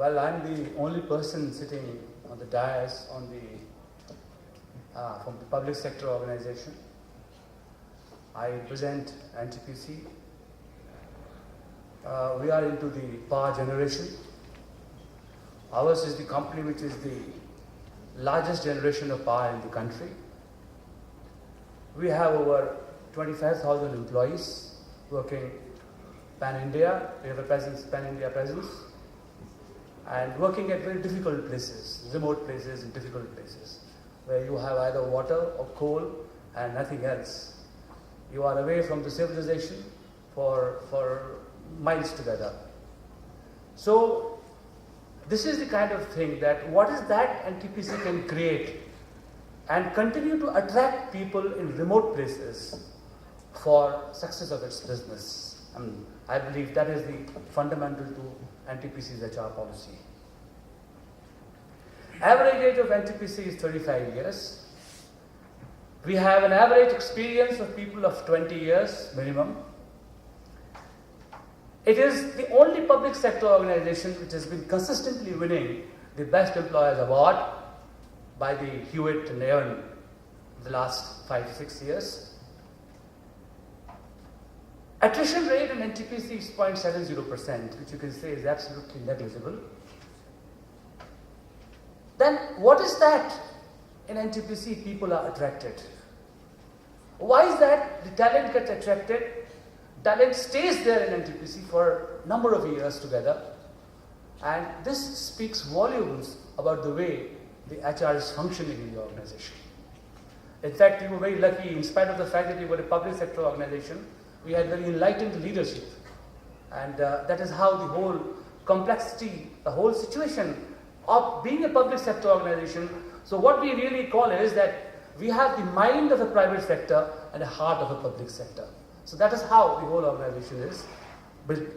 Well, I'm the only person sitting on the dais from the public sector organization. I represent NTPC. We are into the power generation. Ours is the company which is the largest generation of power in the country. We have over 25,000 employees working pan-India. We have a pan-India presence, and working at very difficult places, remote places and difficult places, where you have either water or coal and nothing else. You are away from the civilization for miles together. So this is the kind of thing that what is that NTPC can create and continue to attract people in remote places for success of its business. I believe that is the fundamental to NTPC's HR policy. Average age of NTPC is 35 years. We have an average experience of people of 20 years minimum. It is the only public sector organization which has been consistently winning the Best Employers Award by the Hewitt and Evan in the last 5 to 6 years. Attrition rate in NTPC is 0.70%, which you can say is absolutely negligible. Then what is that in NTPC people are attracted? Why is that the talent gets attracted? Talent stays there in NTPC for a number of years together, and this speaks volumes about the way the HR is functioning in the organization. In fact, we were very lucky, in spite of the fact that we were a public sector organization, we had very enlightened leadership, and that is how the whole complexity, the whole situation of being a public sector organization. So what we really call is that we have the mind of the private sector and the heart of the public sector. So that is how the whole organization is built.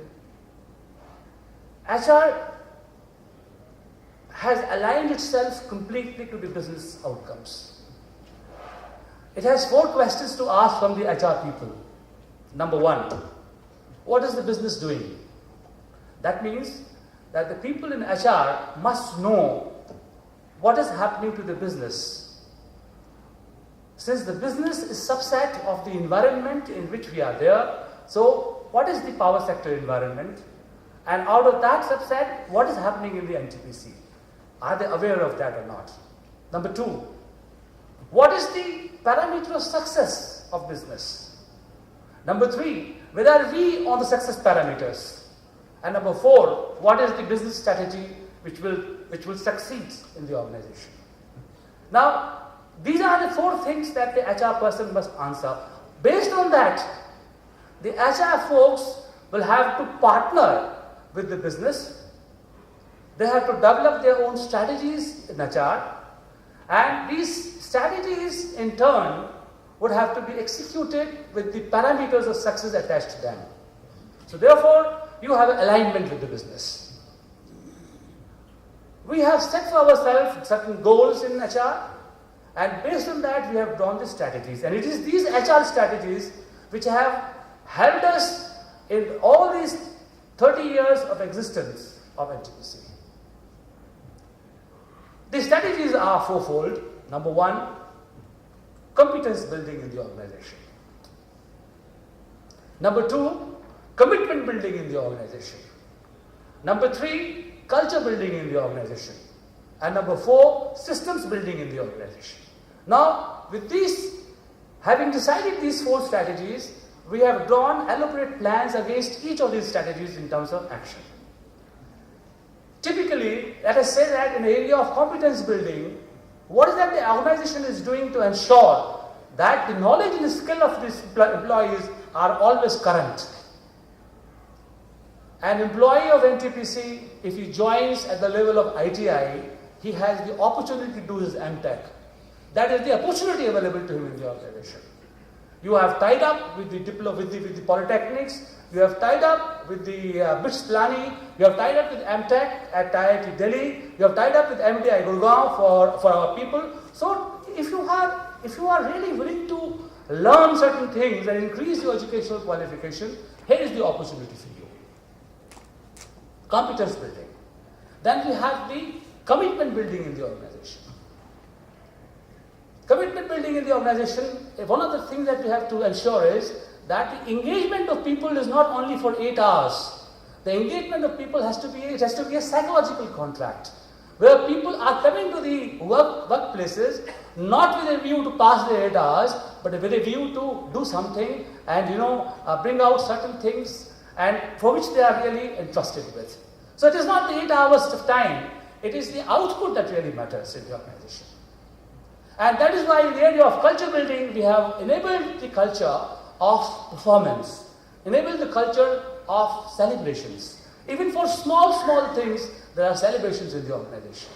HR has aligned itself completely to the business outcomes. It has 4 questions to ask from the HR people. Number 1, what is the business doing? That means that the people in HR must know what is happening to the business. Since the business is subset of the environment in which we are there, so what is the power sector environment? And out of that subset, what is happening in the NTPC? Are they aware of that or not? Number 2, what is the parameter of success of business? Number 3, where are we on the success parameters? And number 4, what is the business strategy which will succeed in the organization? Now, these are the 4 things that the HR person must answer. Based on that, the HR folks will have to partner with the business. They have to develop their own strategies in HR, and these strategies in turn would have to be executed with the parameters of success attached to them. So therefore, you have an alignment with the business. We have set for ourselves certain goals in HR, and based on that we have drawn the strategies. And it is these HR strategies which have helped us in all these 30 years of existence of NTPC. The strategies are 4-fold. Number 1, competence building in the organization. Number 2, commitment building in the organization. Number 3, culture building in the organization. And number 4, systems building in the organization. Now, with these, having decided these 4 strategies, we have drawn elaborate plans against each of these strategies in terms of action. Typically, let us say that in the area of competence building, what is that the organization is doing to ensure that the knowledge and the skill of these employees are always current. An employee of NTPC, if he joins at the level of ITI, he has the opportunity to do his MTech. That is the opportunity available to him in the organization. You have tied up with the polytechnics, you have tied up with the BITS Plani, you have tied up with MTech at IIT Delhi, you have tied up with MDI Gurgaon for our people. So if you are really willing to learn certain things and increase your educational qualification, here is the opportunity for you. Competence building. Then we have the commitment building in the organization. Commitment building in the organization, one of the things that we have to ensure is that the engagement of people is not only for 8 hours. The engagement of people has to be a psychological contract, where people are coming to the workplaces not with a view to pass the 8 hours, but with a view to do something and bring out certain things and for which they are really entrusted with. So it is not the 8 hours of time, it is the output that really matters in the organization. And that is why in the area of culture building, we have enabled the culture of performance, enabled the culture of celebrations. Even for small things, there are celebrations in the organization.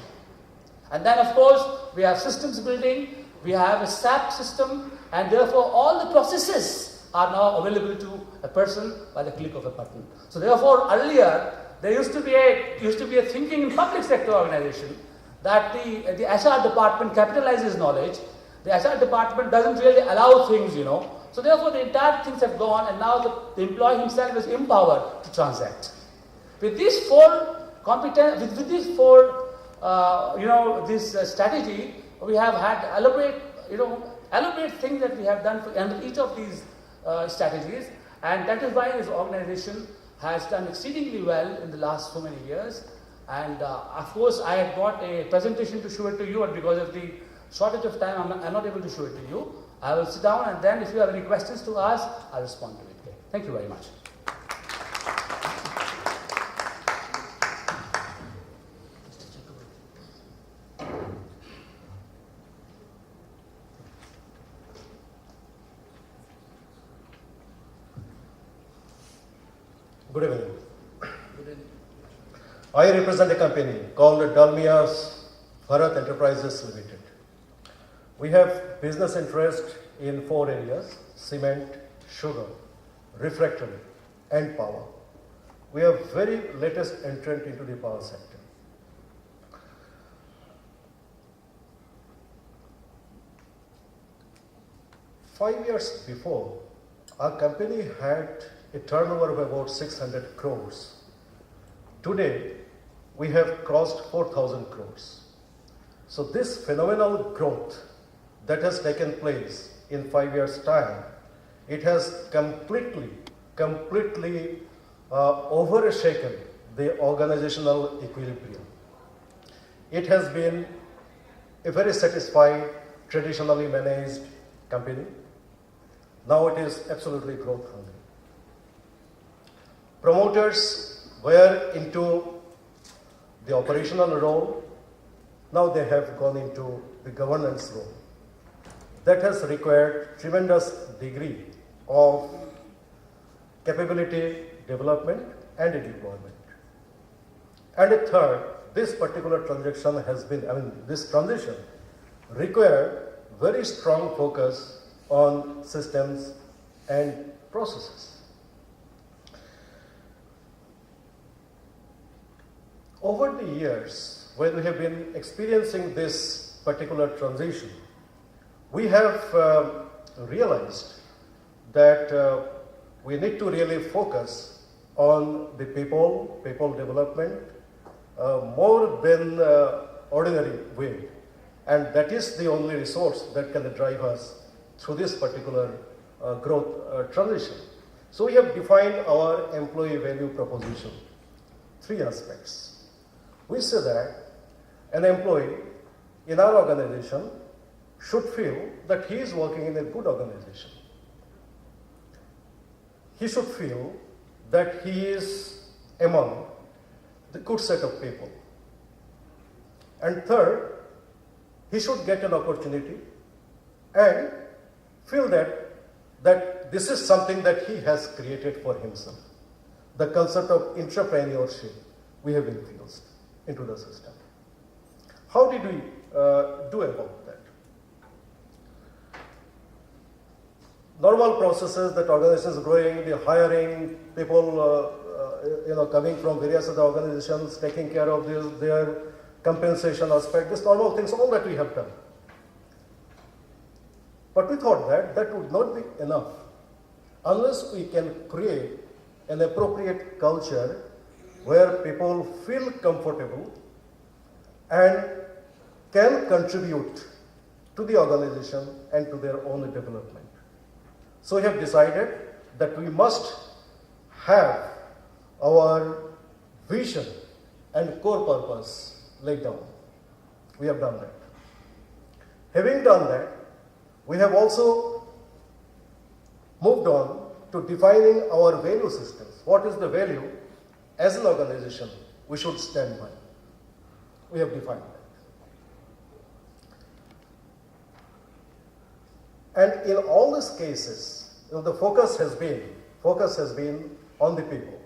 And then of course, we have systems building, we have a SAP system, and therefore all the processes are now available to a person by the click of a button. So therefore, earlier, there used to be a thinking in public sector organization that the HR department capitalizes knowledge. The HR department doesn't really allow things, So therefore, the entire things have gone, and now the employee himself is empowered to transact. With these four this strategy, we have had elaborate things that we have done under each of these strategies, and that is why this organization has done exceedingly well in the last so many years. And of course, I had got a presentation to show it to you, and because of the shortage of time, I'm not able to show it to you. I will sit down, and then if you have any questions to ask, I'll respond to it. Thank you very much. Good evening. I represent a company called Dalmia's Bharat Enterprises Limited. We have business interest in 4 areas: cement, sugar, refractory, and power. We are very latest entrant into the power sector. Five years before, our company had a turnover of about 600 crores. Today, we have crossed 4,000 crores. So this phenomenal growth that has taken place in 5 years' time, it has completely overshaken the organizational equilibrium. It has been a very satisfied, traditionally managed company. Now it is absolutely growth hungry. Promoters were into the operational role. Now they have gone into the governance role. That has required tremendous degree of capability development and deployment. And a third, this particular transition required very strong focus on systems and processes. Over the years, when we have been experiencing this particular transition, we have realized that we need to really focus on the people development more than ordinary way. And that is the only resource that can drive us through this particular growth transition. So we have defined our employee value proposition, 3 aspects. We say that an employee in our organization should feel that he is working in a good organization. He should feel that he is among the good set of people. And third, he should get an opportunity and feel that this is something that he has created for himself. The concept of entrepreneurship we have infused into the system. How did we do about that? Normal processes that organizations growing, the hiring, people coming from various other organizations, taking care of their compensation aspect, these normal things, all that we have done. But we thought that would not be enough unless we can create an appropriate culture where people feel comfortable and can contribute to the organization and to their own development. So we have decided that we must have our vision and core purpose laid down. We have done that. Having done that, we have also moved on to defining our value systems. What is the value as an organization we should stand by? We have defined that. And in all these cases, the focus has been on the people.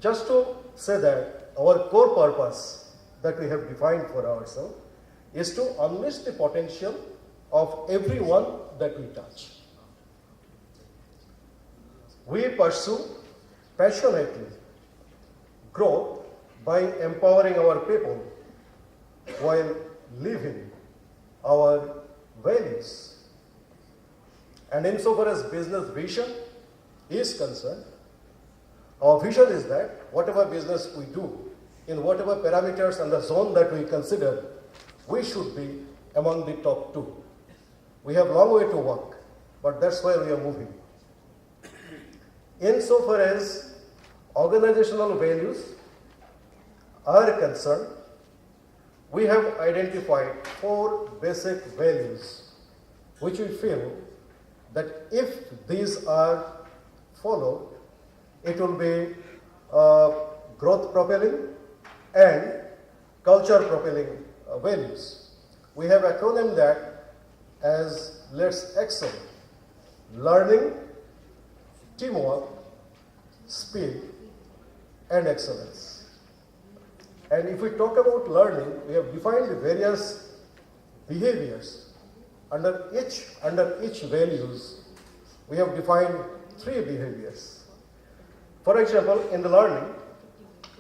Just to say that our core purpose that we have defined for ourselves is to unleash the potential of everyone that we touch. We pursue passionately growth by empowering our people while living our values. And insofar as business vision is concerned, our vision is that whatever business we do, in whatever parameters and the zone that we consider, we should be among the top 2. We have a long way to walk, but that's where we are moving. Insofar as organizational values are concerned, we have identified 4 basic values which we feel that if these are followed, it will be growth propelling and culture propelling values. We have acronymed that as Let's Excel: learning, teamwork, speed, and excellence. And if we talk about learning, we have defined the various behaviors. Under each values, we have defined 3 behaviors. For example, in the learning,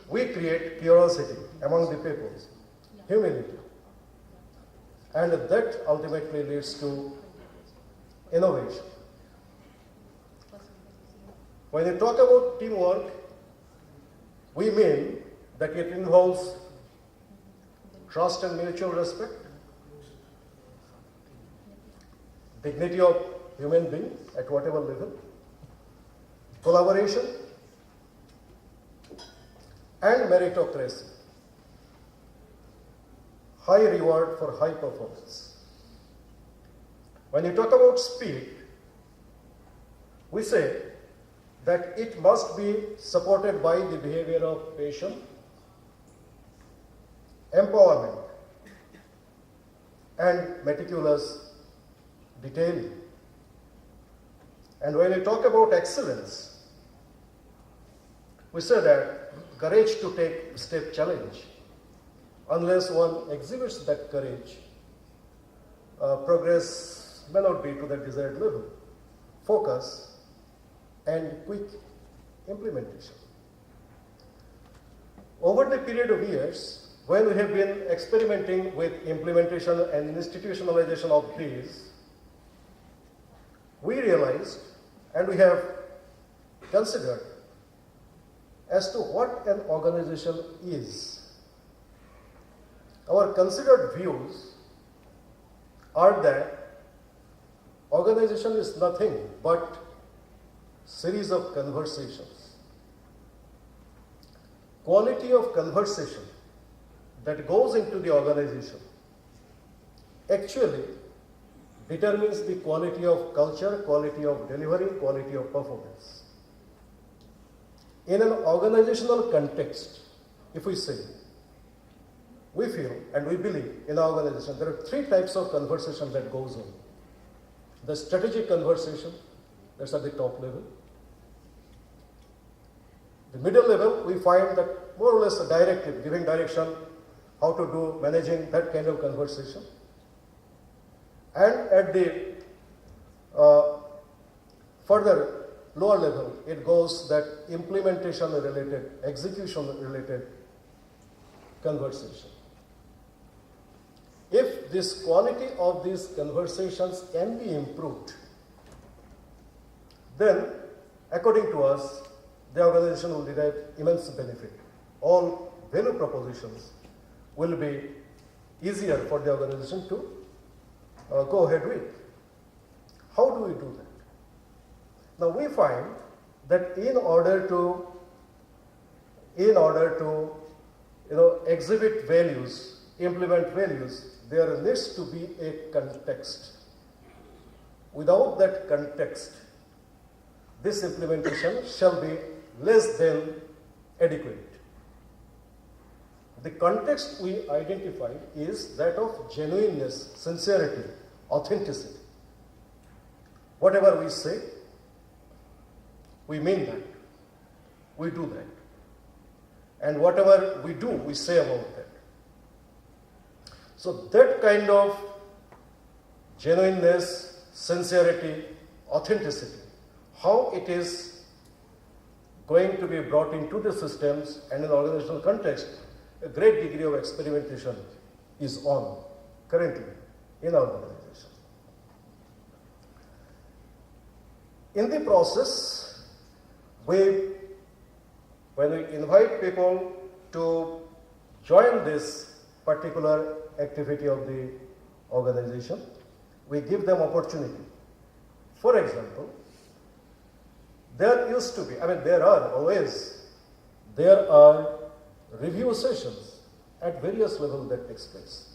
we create curiosity among the people, humility, and that ultimately leads to innovation. When we talk about teamwork, we mean that it involves trust and mutual respect, dignity of human being at whatever level, collaboration, and meritocracy. High reward for high performance. When you talk about speed, we say that it must be supported by the behavior of patience, empowerment, and meticulous detailing. And when we talk about excellence, we say that courage to take step challenge. Unless one exhibits that courage, progress may not be to the desired level. Focus and quick implementation. Over the period of years, when we have been experimenting with implementation and institutionalization of these, we realized and we have considered as to what an organization is. Our considered views are that organization is nothing but series of conversations. Quality of conversation that goes into the organization actually determines the quality of culture, quality of delivery, quality of performance. In an organizational context, if we say, we feel and we believe in our organization, there are 3 types of conversation that goes on. The strategic conversation, that's at the top level. The middle level, we find that more or less a directive, giving direction, how to do, managing, that kind of conversation. And at the further lower level, it goes that implementation related, execution related conversation. If this quality of these conversations can be improved, then according to us, the organization will derive immense benefit. all value propositions will be easier for the organization to go ahead with. How do we do that? Now we find that in order to exhibit values, implement values, there needs to be a context. Without that context, this implementation shall be less than adequate. The context we identified is that of genuineness, sincerity, authenticity. Whatever we say, we mean that. We do that. And whatever we do, we say about that. So that kind of genuineness, sincerity, authenticity, how it is going to be brought into the systems and in organizational context, a great degree of experimentation is on currently in our organization. In the process, when we invite people to join this particular activity of the organization, we give them opportunity. For example, there used to be, there are review sessions at various levels that takes place.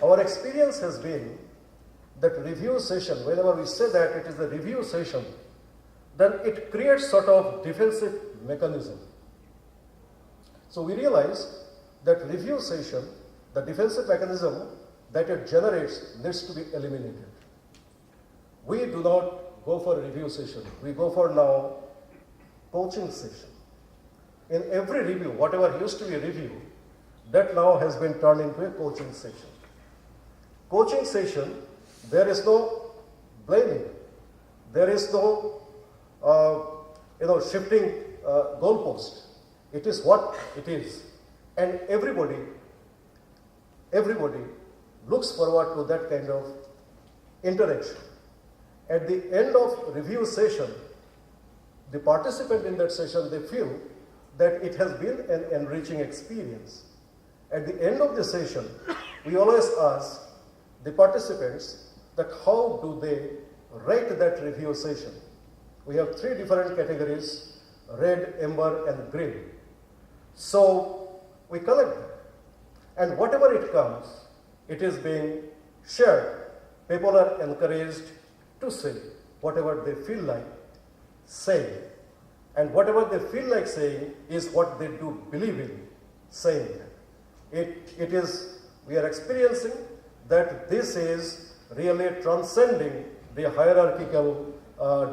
Our experience has been that review session, whenever we say that it is a review session, then it creates sort of defensive mechanism. So we realized that review session, the defensive mechanism that it generates needs to be eliminated. We do not go for a review session. We go for now coaching session. In every review, whatever used to be a review, that now has been turned into a coaching session. Coaching session, there is no blaming. There is no shifting goalpost. It is what it is. And everybody looks forward to that kind of interaction. At the end of review session, the participant in that session, they feel that it has been an enriching experience. At the end of the session, we always ask the participants that how do they rate that review session. We have 3 different categories: red, amber, and green. So we collect that. And whatever it comes, it is being shared. People are encouraged to say whatever they feel like saying. And whatever they feel like saying is what they do believe in saying. We are experiencing that this is really transcending the hierarchical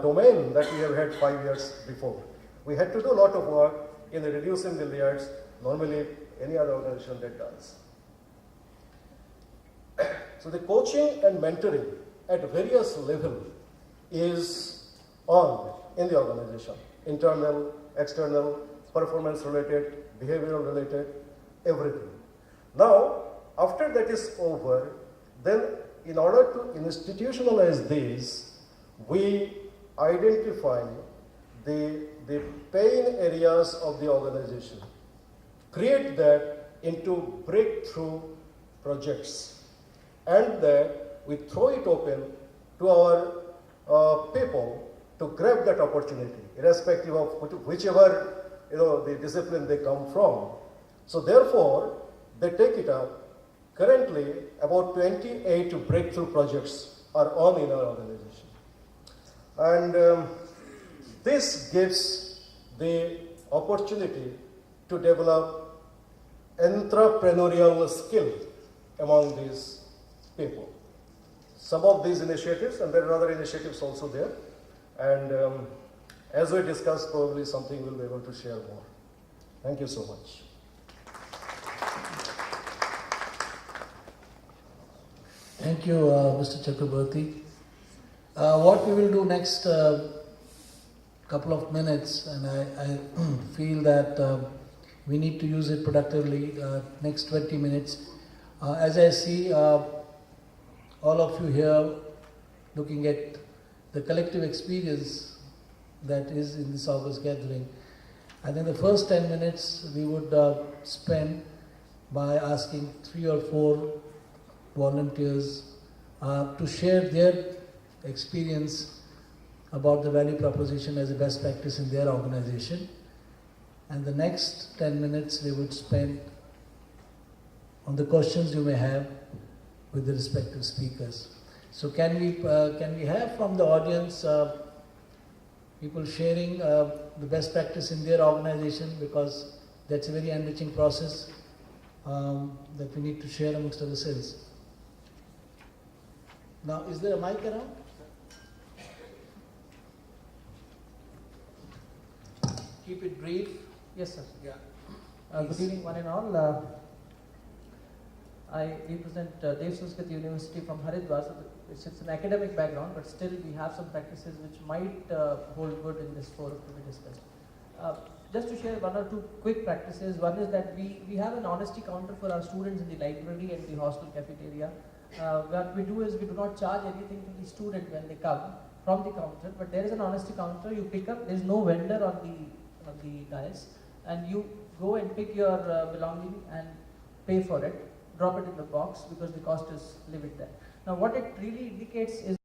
domain that we have had 5 years before. We had to do a lot of work in reducing the layers, normally any other organization that does. So the coaching and mentoring at various levels is on in the organization. Internal, external, performance related, behavioral related, everything. Now, after that is over, then in order to institutionalize these, we identify the pain areas of the organization, create that into breakthrough projects, and that we throw it open to our people to grab that opportunity, irrespective of whichever the discipline they come from. So therefore, they take it up. Currently, about 28 breakthrough projects are on in our organization. And this gives the opportunity to develop entrepreneurial skill among these people. Some of these initiatives, and there are other initiatives also there, and as we discussed, probably something we'll be able to share more. Thank you so much. Thank you, Mr. Chakraborty. What we will do next couple of minutes, and I feel that we need to use it productively, next 20 minutes. As I see all of you here looking at the collective experience that is in this August gathering, I think the first 10 minutes we would spend by asking 3 or 4 volunteers to share their experience about the value proposition as a best practice in their organization. And the next 10 minutes we would spend on the questions you may have with the respective speakers. So can we have from the audience people sharing the best practice in their organization, because that's a very enriching process that we need to share amongst ourselves. Now, is there a mic around? Keep it brief. Yes, sir. Yeah. Good evening, one and all. I represent Dev Sanskrit University from Haridwar. So it's an academic background, but still we have some practices which might hold good in this forum to be discussed. Just to share 1 or 2 quick practices. One is that we have an honesty counter for our students in the library and the hostel cafeteria. What we do is we do not charge anything to the student when they come from the counter, but there is an honesty counter. You pick up. There is no vendor on the dais, and you go and pick your belonging and pay for it. Drop it in the box because the cost is limited there. Now, what it really indicates is